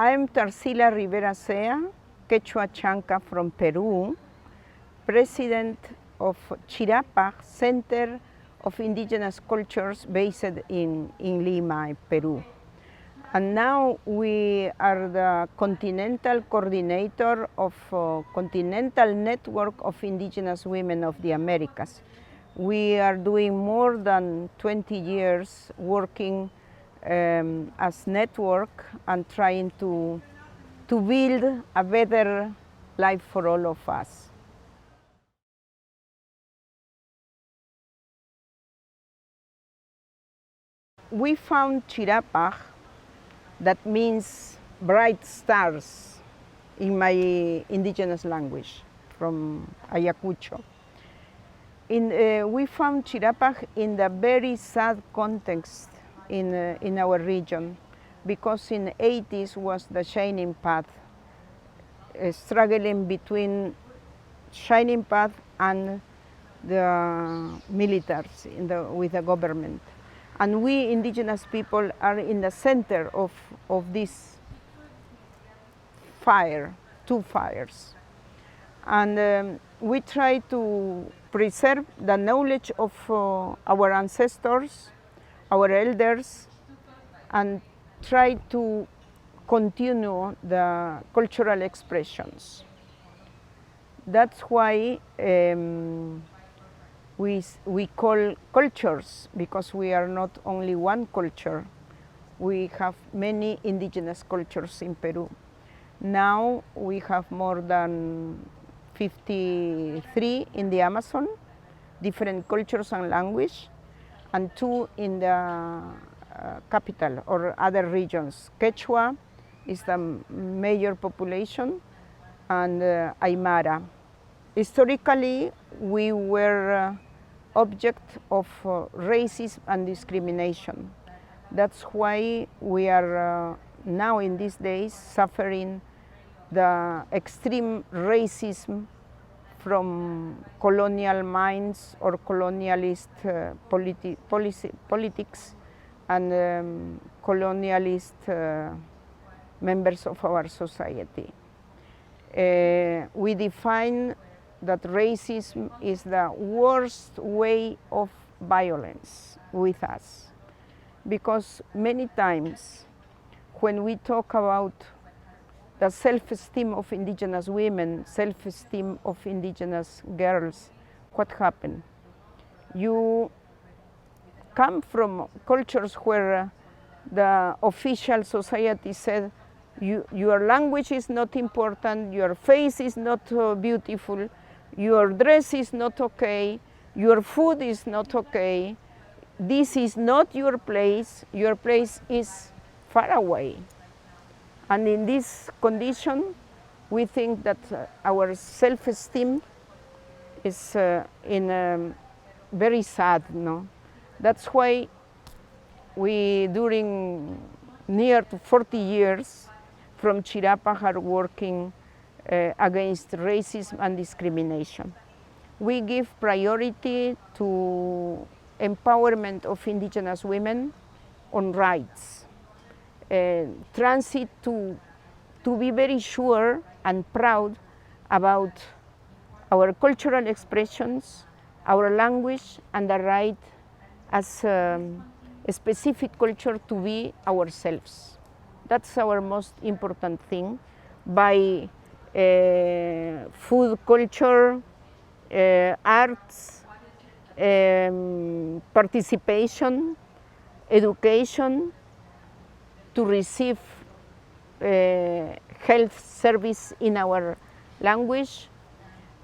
I'm Tarcila Rivera Zea, Quechua Chanka from Peru, president of CHIRAPAQ, Center of Indigenous Cultures based in Lima, Peru. And now we are the Continental coordinator of Continental Network of Indigenous Women of the Americas. We are doing more than 20 years working as network and trying to build a better life for all of us. We found CHIRAPAQ, that means bright stars in my indigenous language, from Ayacucho. We found CHIRAPAQ in the very sad context in our region, because in the 80s was the shining path, struggling between shining path and the militaries with the government. And we indigenous people are in the center of this fire, two fires. And we try to preserve the knowledge of our ancestors, our elders, and try to continue the cultural expressions. That's why we call cultures, because we are not only one culture. We have many indigenous cultures in Peru. Now we have more than 53 in the Amazon, different cultures and language, and 2 in the capital or other regions. Quechua is the major population, and Aymara. Historically, we were object of racism and discrimination. That's why we are now in these days suffering the extreme racism from colonial minds or colonialist politics and colonialist members of our society. We define that racism is the worst way of violence with us, because many times when we talk about the self-esteem of indigenous women, self-esteem of indigenous girls, what happened? You come from cultures where the official society said your language is not important, your face is not beautiful, your dress is not okay, your food is not okay, this is not your place is far away. And in this condition, we think that our self-esteem is very sad, no? That's why we, during near to 40 years, from CHIRAPAQ are working against racism and discrimination. We give priority to empowerment of indigenous women on rights, transit to be very sure and proud about our cultural expressions, our language, and the right as a specific culture to be ourselves. That's our most important thing. By food culture, arts, participation, education, to receive health service in our language,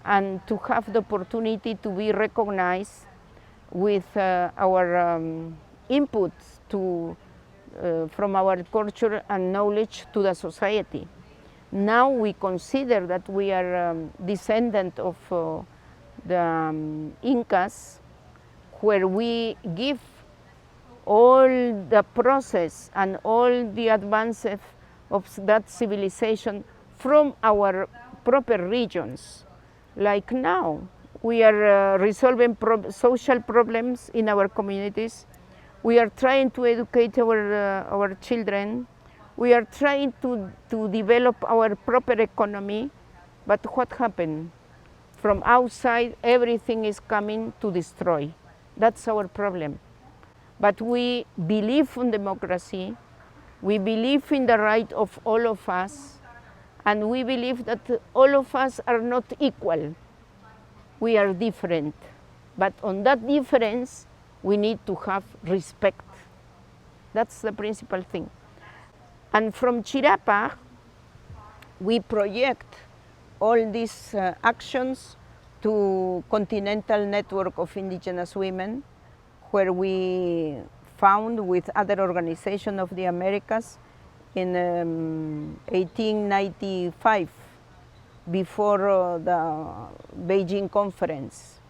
and to have the opportunity to be recognized with our inputs from our culture and knowledge to the society. Now we consider that we are descendant of the Incas, where we give all the process and all the advances of that civilization from our proper regions. Like now, we are resolving social problems in our communities. We are trying to educate our children. We are trying to develop our proper economy, but what happened? From outside, everything is coming to destroy. That's our problem. But we believe in democracy, we believe in the right of all of us, and we believe that all of us are not equal. We are different. But on that difference, we need to have respect. That's the principal thing. And from CHIRAPAQ, we project all these actions to Continental Network of Indigenous Women, where we found with other organizations of the Americas in 1895, before the Beijing conference.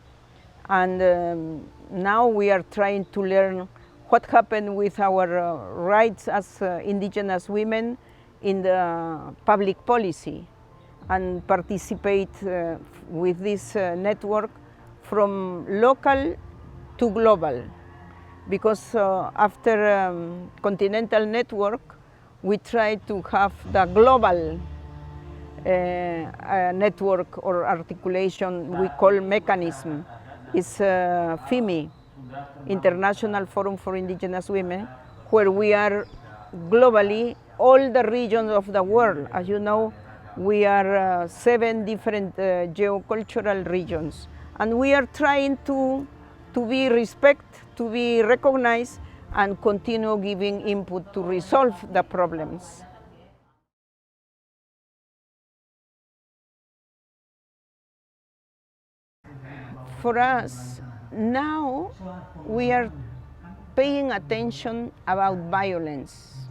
And now we are trying to learn what happened with our rights as indigenous women in the public policy, and participate with this network from local to global. Because after Continental Network, we try to have the global network or articulation we call mechanism. It's FIMI, International Forum for Indigenous Women, where we are globally all the regions of the world. As you know, we are 7 different geocultural regions, and we are trying to be respected, to be recognized, and continue giving input to resolve the problems. For us, now we are paying attention about violence,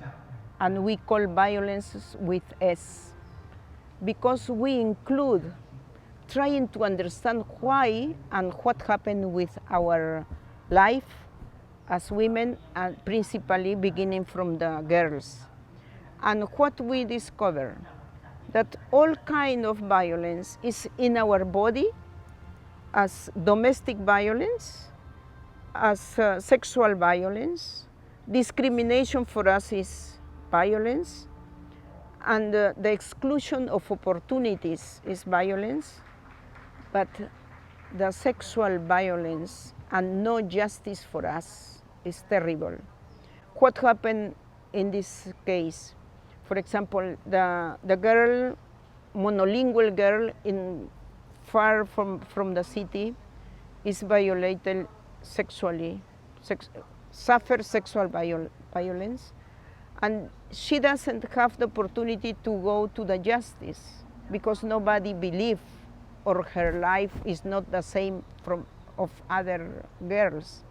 and we call violence with S, because we include trying to understand why and what happened with our life as women, and principally beginning from the girls. And what we discover, that all kind of violence is in our body, as domestic violence, as sexual violence. Discrimination for us is violence, and the exclusion of opportunities is violence, but the sexual violence and no justice for us is terrible. What happened in this case? For example, the girl, monolingual girl far from the city, is violated sexually, suffers sexual violence, and she doesn't have the opportunity to go to the justice because nobody believes, or her life is not the same of other girls.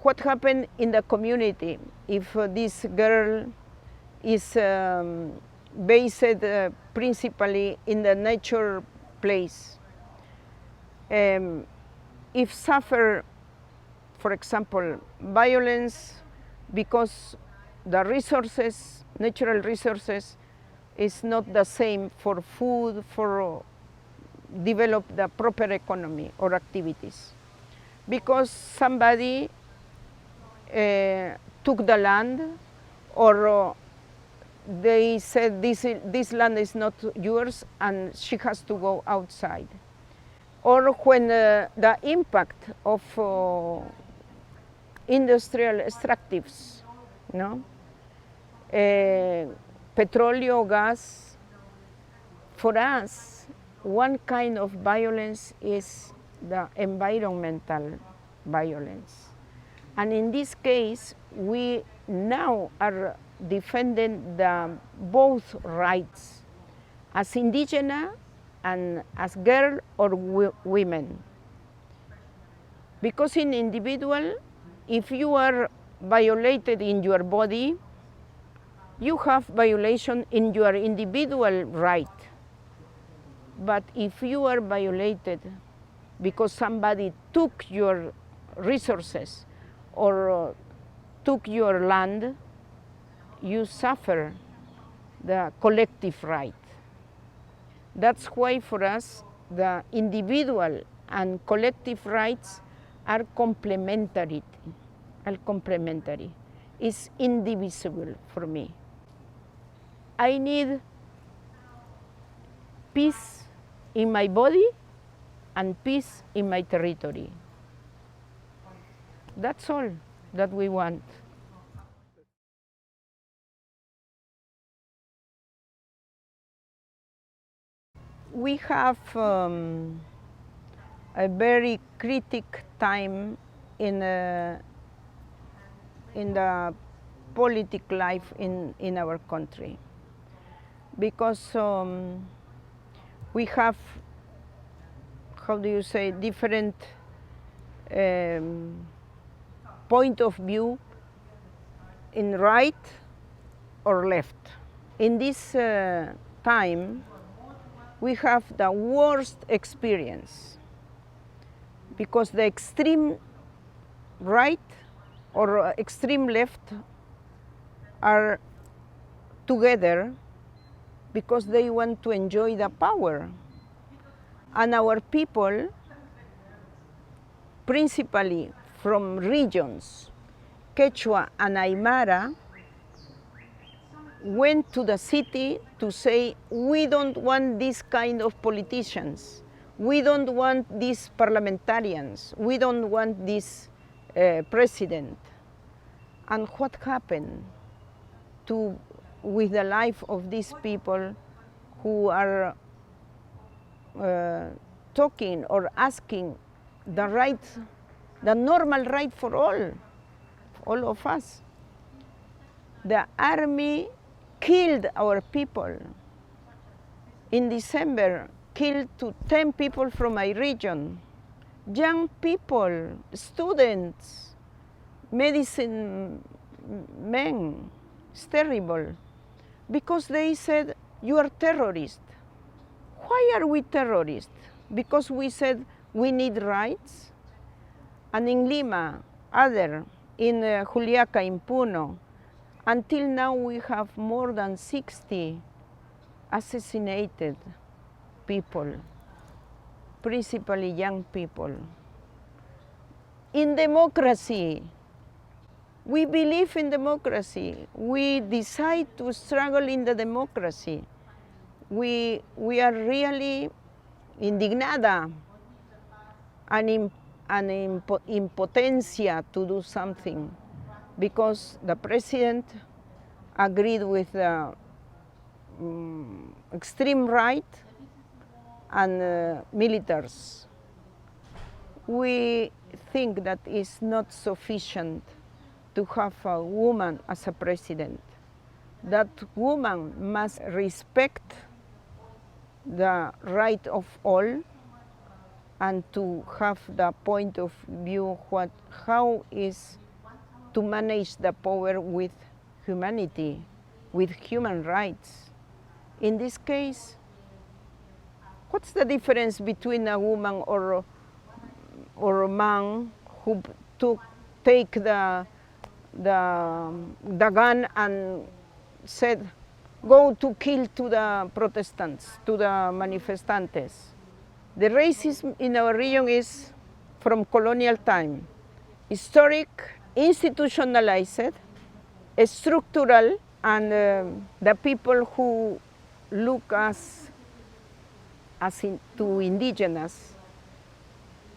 What happened in the community if this girl is based principally in the nature place? If suffer, for example, violence because the resources, natural resources, is not the same for food, for develop the proper economy or activities, because somebody took the land, or they said this land is not yours and she has to go outside. Or when the impact of industrial extractives, petroleum, gas. For us, one kind of violence is the environmental violence. And in this case, we now are defending both rights, as indigenous and as girl or women. Because in individual, if you are violated in your body, you have violation in your individual right. But if you are violated because somebody took your resources or took your land, you suffer the collective right. That's why for us, the individual and collective rights are complementary. It's indivisible for me. I need peace in my body and peace in my territory. That's all that we want. We have a very critical time in the political life in our country, because we have, how do you say, different point of view in right or left. In this time, we have the worst experience, because the extreme right or extreme left are together because they want to enjoy the power. And our people, principally from regions, Quechua and Aymara, went to the city to say, we don't want this kind of politicians. We don't want these parliamentarians. We don't want this president. And what happened with the life of these people who are talking or asking the right, the normal right for all of us? The army killed our people. In December, killed 10 people from my region. Young people, students, medicine men. It's terrible. Because they said, you are terrorists. Why are we terrorists? Because we said we need rights? And in Lima, in Juliaca, in Puno, until now we have more than 60 assassinated people, principally young people. In democracy, we believe in democracy. We decide to struggle in the democracy. We are really indignada and in impotencia to do something, because the president agreed with the extreme right and militaries. We think that is not sufficient to have a woman as a president. That woman must respect the right of all and to have the point of view how is to manage the power with humanity, with human rights. In this case, what's the difference between a woman or a man who take the gun and said, go to kill to the Protestants, to the manifestantes? The racism in our region is from colonial time, historic, institutionalized, structural, and the people who look to indigenous,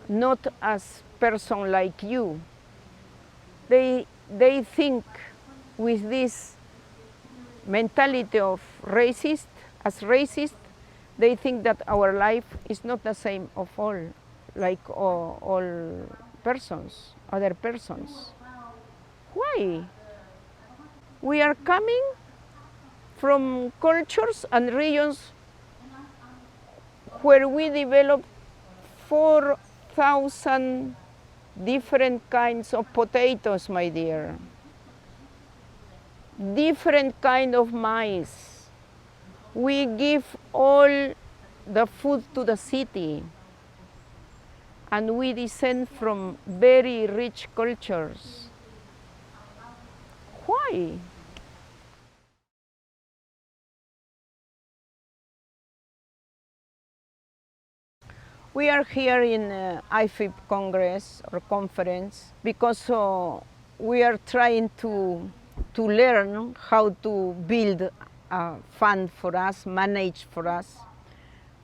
not as person like you. They think with this mentality of racist, they think that our life is not the same of all, like all persons, other persons. Why? We are coming from cultures and regions where we develop 4,000 different kinds of potatoes, my dear. Different kind of maize. We give all the food to the city. And we descend from very rich cultures. Why? We are here in IFIP Congress or conference because we are trying to learn how to build fund for us, managed for us,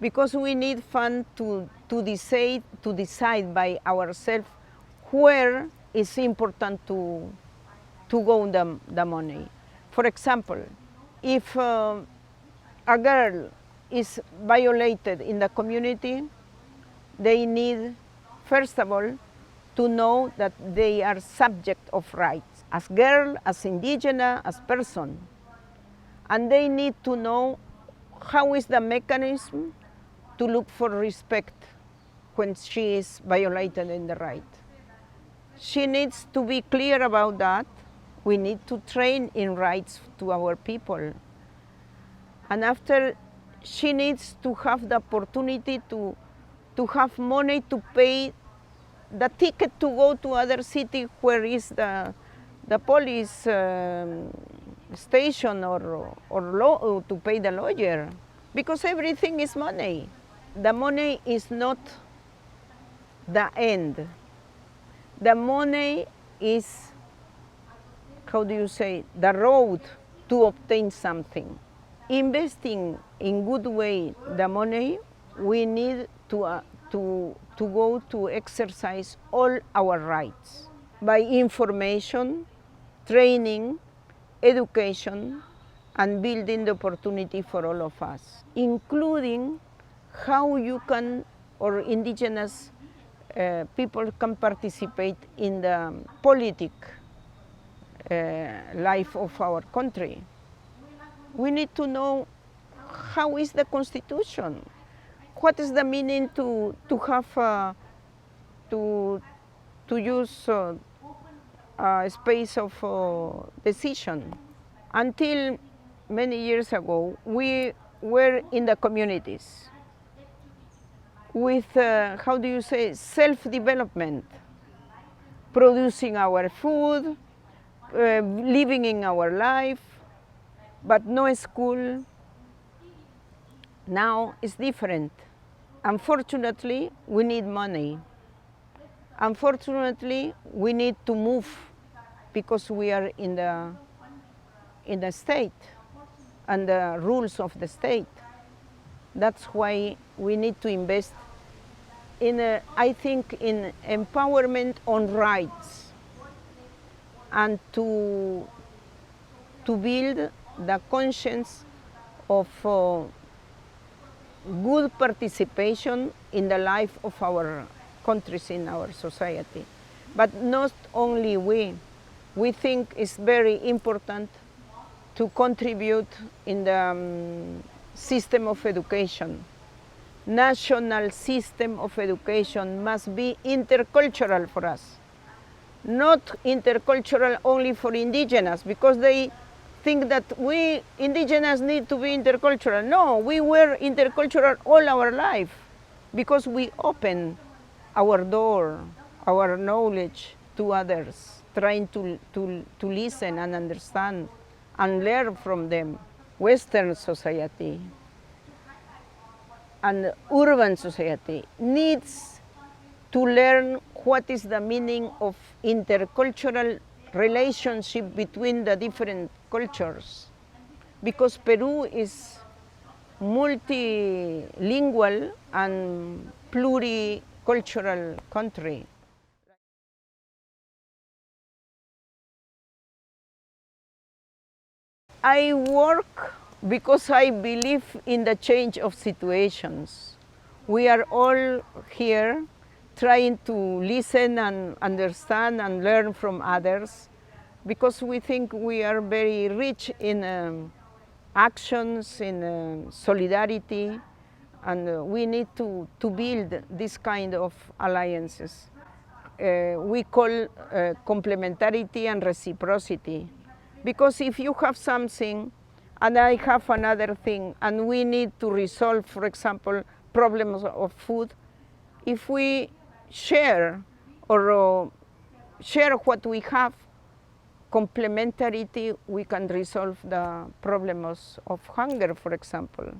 because we need fund to decide by ourselves where is important to go the money. For example, if a girl is violated in the community, they need, first of all, to know that they are subject of rights, as girl, as indigenous, as person. And they need to know how is the mechanism to look for respect when she is violated in the right. She needs to be clear about that. We need to train in rights to our people. And after, she needs to have the opportunity to have money to pay the ticket to go to other city where is the police station or to pay the lawyer, because everything is money. The money is not the end. The money is, how do you say, the road to obtain something. Investing in good way the money, we need to go to exercise all our rights by information, training, education, and building the opportunity for all of us, including how you can, or indigenous people can participate in the politic life of our country. We need to know how is the constitution, what is the meaning to have to use a space of decision. Until many years ago, we were in the communities with, how do you say, self-development, producing our food, living in our life, but no school. Now it's different. Unfortunately, we need money. Unfortunately, we need to move because we are in the state and the rules of the state. That's why we need to invest in, I think, in empowerment on rights and to build the conscience of good participation in the life of our countries, in our society. But not only we think it's very important to contribute in the system of education. National system of education must be intercultural for us. Not intercultural only for indigenous, because they think that we indigenous need to be intercultural. No, we were intercultural all our life because we open our door, our knowledge to others, trying to listen and understand and learn from them. Western society and urban society needs to learn what is the meaning of intercultural relationship between the different cultures, because Peru is multilingual and pluricultural country. I work because I believe in the change of situations. We are all here trying to listen and understand and learn from others, because we think we are very rich in actions, in solidarity, and we need to build this kind of alliances. We call complementarity and reciprocity, because if you have something and I have another thing and we need to resolve, for example, problems of food, if we share or share what we have, complementarity, we can resolve the problems of hunger, for example.